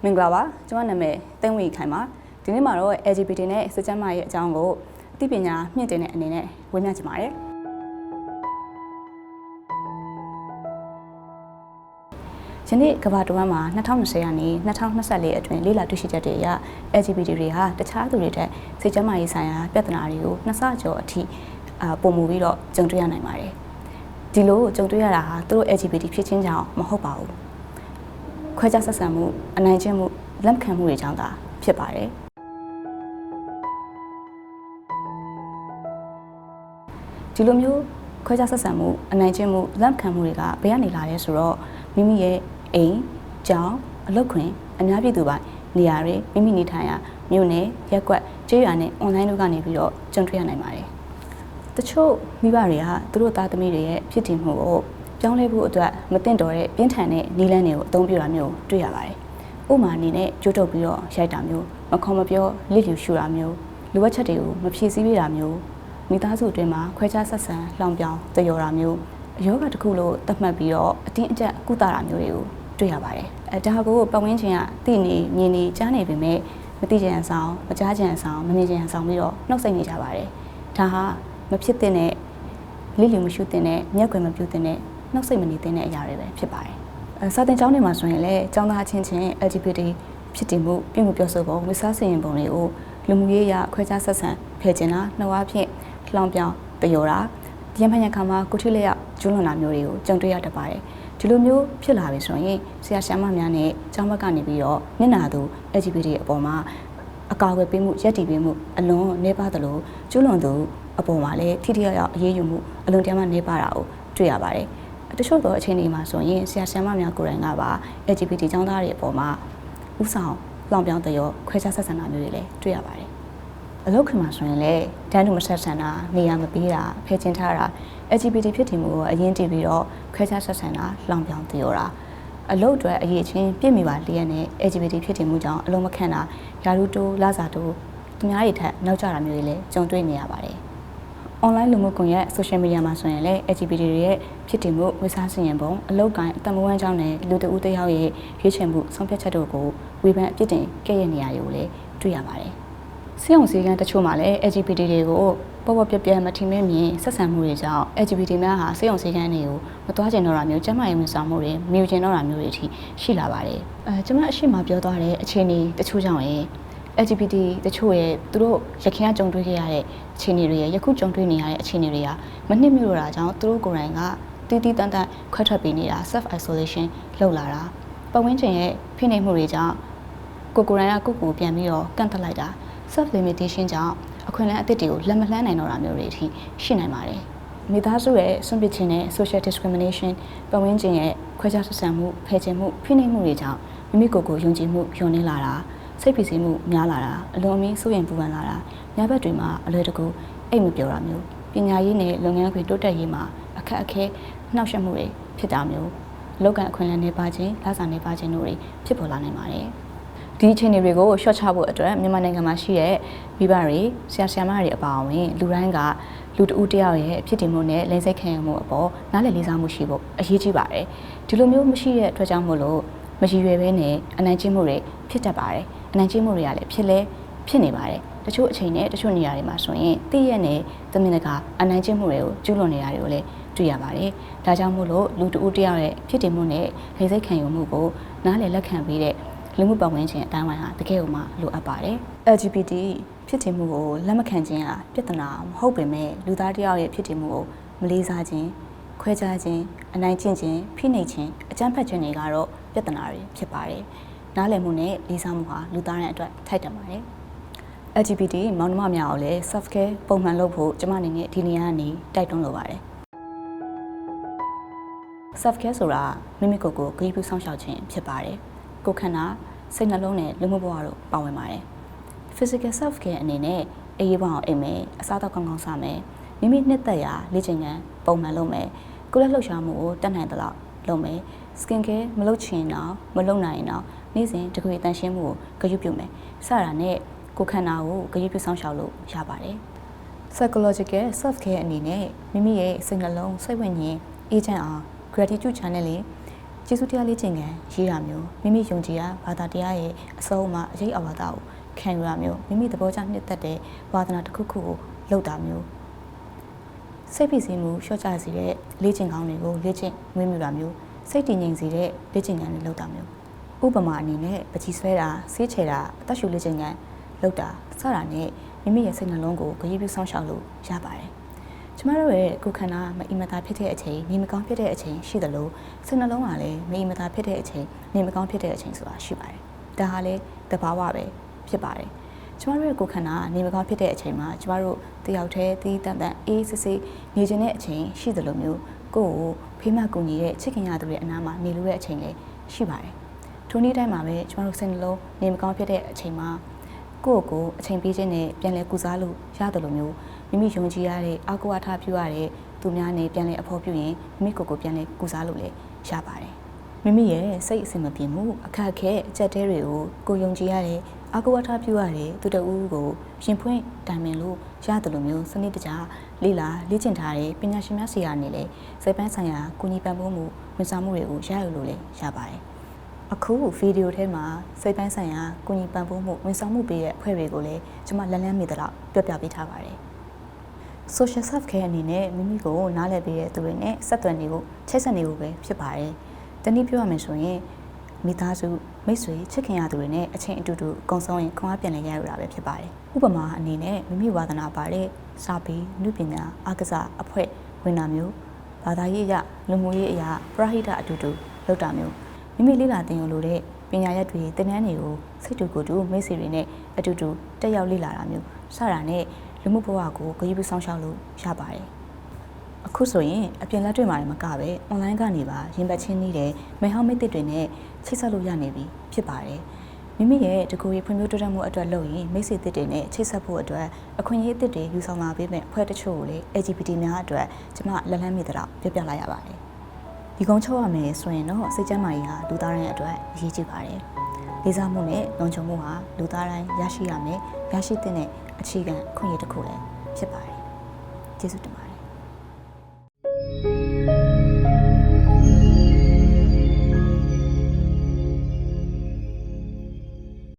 မင်္ဂလာပါကျွန်မနာမည်တန်းဝီခိုင်ပါဒီနေ့မှာတော့ LGBT နဲ့စစ်ကျမ်းမာရေးအကြောင်းကိုအသိပညာမြင့်တင်တဲ့အနေနဲ့ဝေမျှချင်ပါတယ်ယနေ့ကမ္ဘာတဝန်းမှာ2020ရာနေ2024အတွင်းလေ့လာတွေ့ရှိချက်တွေအရ LGBT တွေဟာတခြားသူတွေထက်စစ်ကျမ်းမာရေးဆိုင်ရာပြဿနာတွေကိုနှစ်ဆကျော်အထိပုံမူပြီးတော့ကြုံတွေ့ရနိုင်ပါတယ်ဒီလိုကြုံတွေ့ရတာဟာသူတို့ LGBT ဖြစ်ခြင်းကြောင့်မဟုတ်ပါဘူးခွဲခြားဆက်ဆံမှုအနိုင်ကျင့်မှုလက်ခံမှုတွေကြောင့်သာဖြစ်ပါတယ်ဒီလိုမျိုးခွဲခြားဆက်ဆံမှုအနိုင်ကျင့်မှုလက်ခံမှုတွေကဘယ်ကနေလာလဲဆိုတော့မိမိရဲ့အိမ်ကျောင်းအလုပ်ခွင်အများပြည်သူပိုင်းနေရာတွေမိမိနေထိုင်ရာမြို့နယ်ရပ်ကွက်ကျေးရွာနဲ့ online တို့ကနေပြီးတော့ကြုံတွေ့ရနိုင်ပါတယ်တချို့မိဘတွေကသူတို့သားသမီးတွေရဲ့ဖြစ်တည်မှုကိုပြောင်းလဲဖို့အတွက်မသင့်တော်တဲ့ပြင်းထန်တဲ့နည်းလမ်းတွေကိုအသုံးပြုတာမျိုးတွေ့ရပါတယ်။ဥပမာအနေနဲ့ကြိုးတုပ်ပြီးတော့ရိုက်တာမျိုးမခေါ်မပြောလစ်လျူရှူတာမျိုးလိုအပ်ချက်တွေကိုမဖြည့်ဆည်းပေးတာမျိုးမိသားစုအတွင်းမှာခွဲခြားဆက်ဆံလှောင်ပြောင်တယောတာမျိုးအယောဂတစ်ခုလို့သတ်မှတ်ပြီးတော့အတင်းအကျပ်ကုသတာမျိုးတွေကိုတွေ့ရပါတယ်။ဒါကိုပတ်ဝန်းကျင်ကသိနေမြင်နေကြားနေပေမဲ့မသိကြံဆောင်မကြားကြံဆောင်မမြင်ကြံဆောင်ပြီးတော့နှုတ်ဆက်နေကြပါတယ်။ဒါဟာမဖြစ်တဲ့နဲ့လစ်လျူမရှူတဲ့နဲ့မျက်ကွယ်မပြုတဲ့နဲ့နှုတ်ဆက်မနေတဲ့အရာတွေပဲဖြစ်ပါတယ်။စာသင်ကျောင်းတွေမှာဆိုရင်လည်းကျောင်းသားချင်းချင်း LGBT ဖြစ်တည်မှုပြုမှုပြောဆိုပုံဝိစားစင်ရင်ပုံတွေကိုလူမှုရေးအရခွဲခြားဆက်ဆံဖယ်ကျင်တာနှောက်အဖြစ်လှောင်ပြောင်တယောတာပြန်ဖန်ရခါမှာကိုထိလက်ရောက်ကျူးလွန်တာမျိုးတွေကိုကြုံတွေ့ရတတ်ပါတယ်။ဒီလိုမျိုးဖြစ်လာပြီဆိုရင်ဆရာဆရာမများနဲ့ကျောင်းဘက်ကနေပြီးတော့မျက်နှာသူ LGBT အပေါ်မှာအကာအကွယ်ပေးမှုရပ်တည်ပေးမှုအလွန်နှဲပါသလိုကျူးလွန်သူအပေါ်မှာလည်းထိထိရောက်ရောက်အရေးယူမှုအလွန်တရာမှနှဲပါတာကိုတွေ့ရပါတယ်။တချို့သောအခြေအနေမှာဆိုရင်ဆရာဆရာမများကိုယ်တိုင်ကပါ LGBT ကျောင်းသားတွေအပေါ်မှာဥဆောင်လောင်ပြောင်းတရောခွဲခြားဆက်ဆံတာမျိုးတွေလည်းတွေ့ရပါတယ်။အလုပ်ခွင်မှာဆိုရင်လည်းတန်းတူမဆက်ဆံတာနေရာမပေးတာဖယ်ကျဉ်ထားတာ LGBT ဖြစ်တည်မှုကိုအရင်တည်ပြီးတော့ခွဲခြားဆက်ဆံတာလောင်ပြောင်းတရောတာအလုပ်အတွက်အရေးချင်းပြည့်မိပါလျက်နဲ့ LGBT ဖြစ်တည်မှုကြောင့်အလုံးမခံတာယာရုတိုးလာစာတိုးသူများတွေထက်နောက်ကျတာမျိုးတွေလည်းကြုံတွေ့နေရပါတယ်။ online လူမှုကွန်ရက် social media မှာဆိုရင်လည်း LGBT တွေရဲ့ဖြစ်တည်မှုဝိစားစင်ရင်ပုံအလောက်ကိုင်းအတမဝမ်းကြောင်းနဲ့လူတဦးတယောက်ရဲ့ရွေးချယ်မှုဆုံးဖြတ်ချက်တို့ကိုဝေဖန်အပြစ်တင်ခဲ့ရနေရတွေကိုလည်းတွေ့ရပါတယ်။စီအောင်စည်းကမ်းတချို့မှာလည်း LGBT တွေကိုပေါ်ပေါ်ပြပြမထင်မဲ့မြင်ဆက်ဆံမှုတွေကြောင့် LGBT များဟာစီအောင်စည်းကမ်းတွေကိုမတွားကျင်တော့တာမျိုးကျန်းမာရေးဝန်ဆောင်မှုတွေမယူကျင်တော့တာမျိုးတွေအထိရှိလာပါတယ်။ကျွန်မအရှိမပြောသွားတဲ့အခြေအနေတချို့ကြောင့်ရင်LGBT တချို့ရဲ့သူတို့ရခင်ကကြုံတွေ့ခဲ့ရတဲ့အခြေအနေတွေရဲ့ယခုကြုံတွေ့နေရတဲ့အခြေအနေတွေကမနှစ်မြို့တာကြောင့်သူတို့ကိုယ်တိုင်ကတီးတီးတန်းတန်းခွဲထွက်ပေးနေတာ self isolation လုပ်လာတာပတ်ဝန်းကျင်ရဲ့ဖိနှိပ်မှုတွေကြောင့်ကိုယ်တိုင်ကကိုယ်ပြန်ပြီးတော့ကန့်သတ်လိုက်တာ self limitation ကြောင့်အခွင့်အလမ်းအသစ်တွေကိုလက်မလှမ်းနိုင်တော့တာမျိုးတွေအထိရှိနိုင်ပါတယ်မိသားစုရဲ့ဆွန့်ပစ်ခြင်းနဲ့ social discrimination ပတ်ဝန်းကျင်ရဲ့ခွဲခြားဆက်ဆံမှုဖယ်ကျဉ်မှုဖိနှိပ်မှုတွေကြောင့်မိမိကိုယ်ကိုယုံကြည်မှုညှို့နှင်းလာတာစိတ်ဖိစီးမှုများလာတာအလွန်အမင်းစိုးရိမ်ပူပန်လာတာညဘက်တွေမှာအလွယ်တကူအိတ်မပြောတာမျိုးပညာရေးနဲ့လုပ်ငန်းခွင်တိုးတက်ရေးမှာအခက်အခဲနှောက်ယှက်မှုတွေဖြစ်တာမျိုးလောက်ကန်အခွင့်အလမ်းတွေပါခြင်းလစာတွေပါခြင်းတို့တွေဖြစ်ပေါ်လာနိုင်ပါတယ်ဒီအခြေအနေတွေကိုရှော့ချဖို့အတွက်မြန်မာနိုင်ငံမှာရှိတဲ့မိဘတွေဆရာဆရာမတွေအပါအဝင်လူတိုင်းကလူတဦးတယောက်ရဲ့ဖြစ်တည်မှုနဲ့လိင်စိတ်ခံယူမှုအပေါ်နားလည်လေးစားမှုရှိဖို့အရေးကြီးပါတယ်ဒီလိုမျိုးမရှိတဲ့အတွက်ကြောင့်မို့လို့မရည်ရွယ်ဘဲနဲ့အနိုင်ကျင့်မှုတွေဖြစ်တတ်ပါတယ်အနိုင်ကျင့်မှုတွေကလည်းဖြစ်နေပါတယ်တချို့အချိန်နဲ့တချို့နေရာတွေမှာဆိုရင်တည့်ရက်နဲ့သမင်တကာအနိုင်ကျင့်မှုတွေကိုကျူးလွန်နေတာတွေကိုလည်းတွေ့ရပါတယ်ဒါကြောင့်မို့လို့လူတဦးတယောက်ရဲ့ဖြစ်တည်မှုနဲ့လိင်စိတ်ခံယူမှုကိုနားလည်လက်ခံပြီးတဲ့လူမှုပတ်ဝန်းကျင်အတိုင်းအဝိုင်းဟာတကယ်ကိုမှလိုအပ်ပါတယ် LGBT ဖြစ်တည်မှုကိုလက်မခံခြင်းဟာပြဿနာမဟုတ်ပေမဲ့လူသားတယောက်ရဲ့ဖြစ်တည်မှုကိုမလေးစားခြင်းခွဲခြားခြင်းအနိုင်ကျင့်ခြင်းဖိနှိပ်ခြင်းအကြမ်းဖက်ခြင်းတွေကတော့ပြဿနာတွေဖြစ်ပါတယ်နားလည်မှုနဲ့လေးစားမှုဟာလူသားတိုင်းအတွက်ထိုက်တန်ပါတယ် LGBT မောင်နှမများကိုလည်း self care ပုံမှန်လုပ်ဖို့ကျွန်မအနေနဲ့ဒီနေရာကနေတိုက်တွန်းလိုပါတယ် self care ဆိုတာမိမိကိုယ်ကိုဂရုပြုစောင့်ရှောက်ခြင်းဖြစ်ပါတယ်ကိုယ်ခန္ဓာစိတ်နှလုံးနဲ့လူမှုဘဝတို့ပါဝင်ပါတယ် physical self care အနေနဲ့အေးဘောင်အိမ်မယ်အစားအသောက်ကောင်းကောင်းစားမယ်မိမိနှစ်သက်ရာလေ့ကျင့်ခန်းပုံမှန်လုပ်မယ်ကိုယ်လက်လှုပ်ရှားမှုကိုတတ်နိုင်သလောက်လုပ်မယ် skin care မလုပ်ချင်တော့မလုပ်နိုင်တော့နေ့စဉ်တကွေတန်ရှင်းမှုကိုဂရုပြုမယ်စတာနဲ့ကိုယ်ခန္ဓာကိုဂရုပြုစောင့်ရှောက်လို့ရပါတယ် psychological self care အနေနဲ့မိမိရဲ့စိတ်နှလုံးစိတ်ဝိညာဉ်အေးချမ်းအောင် gratitude channel လေး ကျေးဇူးတရားလေးကျင့်ခံရေးတာမျိုးမိမိယုံကြည်ရာဘာသာတရားရဲ့အစုံအမအရေးအဝါဒကိုခံယူတာမျိုးမိမိသဘောကျနှစ်သက်တဲ့ဝါသနာတစ်ခုခုကိုလုပ်တာမျိုးစိတ်ဖိစီးမှုလျှော့ချစေတဲ့လေ့ကျင့်ကောင်းတွေကိုလေ့ကျင့်မွေးမြူတာမျိုးစိတ်တည်ငြိမ်စေတဲ့လေ့ကျင့်ခန်းတွေလုပ်တာမျိုးဥပမာအနေနဲ့ပကြီးဆွဲတာဆေးချေတာအသက်ရှူလေ့ကျင့်ခန်းလုပ်တာစတာနဲ့မိမိရဲ့စိတ်နှလုံးကိုဂရုပြုစောင့်ရှောက်လို့ရပါတယ်ကျမတို့ရဲ့ကိုယ်ခန္ဓာမအီမသာဖြစ်တဲ့အချိန်နေမကောင်းဖြစ်တဲ့အချိန်ရှိသလိုစိတ်နှလုံးကလည်းမအီမသာဖြစ်တဲ့အချိန်နေမကောင်းဖြစ်တဲ့အချိန်ဆိုတာရှိပါတယ်ဒါဟာလည်းသဘာဝပဲဖြစ်ပါတယ်ကျမတို့ရဲ့ကိုယ်ခန္ဓာနေမကောင်းဖြစ်တဲ့အချိန်မှာကျမတို့တယောက်တည်းသီးတန်တန်အေးစစ်စစ်နေခြင်းတဲ့အချိန်ရှိသလိုမျိုးကိုယ့်ကိုဖေးမကူညီတဲ့ချစ်ခင်ရသူရဲ့အနားမှာနေလို့တဲ့အချိန်လည်းရှိပါတယ်ထိုနေ့တိုင်းမှာပဲကျမတို့စိတ်နှလုံးနေမကောင်းဖြစ်တဲ့အချိန်မှာကိုယ့်ကိုအချိန်ပေးခြင်းနဲ့ပြန်လည်ကုစားလို့ရတယ်လို့မျိုးမိမိယုံကြည်ရတဲ့အာကိုအထာပြုရတဲ့သူများနဲ့ပြန်လည်အဖို့ပြုရင်မိမိကိုယ်ကိုပြန်လည်ကုစားလို့လည်းရပါတယ်မိမိရဲ့စိတ်အစဉ်မပြေမှုအခက်အခဲအကျက်တဲတွေကိုကိုယုံကြည်ရတဲ့အာကိုအထာပြုရတဲ့သူတဦးကိုရင်ဖွင့်တိုင်ပင်လို့ရတယ်လို့မျိုးစနစ်တကျလေ့လာလေ့ကျင့်ထားတဲ့ပညာရှင်များဆီကနေလည်းစိတ်ပိုင်းဆိုင်ရာကုညီပံ့ပိုးမှုဝန်ဆောင်မှုတွေကိုရယူလို့လည်းရပါတယ်အခုဗီဒီယိုထဲမှာစိတ်ပိုင်းဆိုင်ရာကုညီပံ့ပိုးမှုဝန်ဆောင်မှုပေးတဲ့အဖွဲ့တွေကိုလည်းကျွန်မလန်းလန်းမိသလောက်ပြောပြပေးထားပါတယ် social self care အနေနဲ့မိမိကိုနားလည်ပေးတဲ့သူတွေနဲ့ဆက်သွယ်နေဖို့ချိတ်ဆက်နေဖို့ပဲဖြစ်ပါတယ်။တနည်းပြောရမယ်ဆိုရင်မိသားစုမိတ်ဆွေချစ်ခင်ရသူတွေနဲ့အချင်းအတူတူအကုန်ဆုံးရင်ခွန်အားပြန်လည်ရရတာပဲဖြစ်ပါတယ်။ဥပမာအနေနဲ့မိမိဝါသနာပါတဲ့စာပေနုပညာအားကစားအဖွဲ့ဝင်တာမျိုးဘာသာရေးအရလူမှုရေးအရာပရဟိတအတူတူလုပ်တာမျိုးမိမိလေ့လာသင်ယူလို့တဲ့ပညာရပ်တွေသင်တန်းတွေကိုစိတ်တူကိုယ်တူမိတ်ဆွေတွေနဲ့အတူတူတက်ရောက်လေ့လာတာမျိုးစတာနဲ့လူမှုဘဝကိုဂရုပြုစောင့်ရှောက်လို့ရပါတယ်။အခုဆိုရင်အပြင်လက်တွေ့မှာလည်းမကပဲ online ကနေပါရင်ပတ်ချင်းနေတဲ့မိဟောင်းမိတ်တွေနဲ့ချိတ်ဆက်လို့ရနေပြီဖြစ်ပါတယ်။မိမိရဲ့တကူရေးဖွံ့ဖြိုးတိုးတက်မှုအတွက်လုပ်ရင်မိတ်ဆွေသစ်တွေနဲ့ချိတ်ဆက်ဖို့အတွက်အခွင့်အရေးအသစ်တွေယူဆောင်လာပေးမဲ့အဖွဲ့တချို့ကိုလည်း LGBT များအတွက်ကျွန်မလက်လန်းမိသလောက်ပြောပြလိုက်ရပါတယ်။ဒီကုန်းချုပ်ရမယ်ဆိုရင်တော့စိတ်ကျန်းမာရေးဟာလူသားတိုင်းအတွက်အရေးကြီးပါတယ်။လေးစားမှုနဲ့လုံခြုံမှုဟာလူသားတိုင်းရရှိရမယ်ရရှိတဲ့အခြေခံခွင့်ရတစ်ခုလည်းဖြစ်ပါတယ်ကျေးဇူးတင်ပါတယ်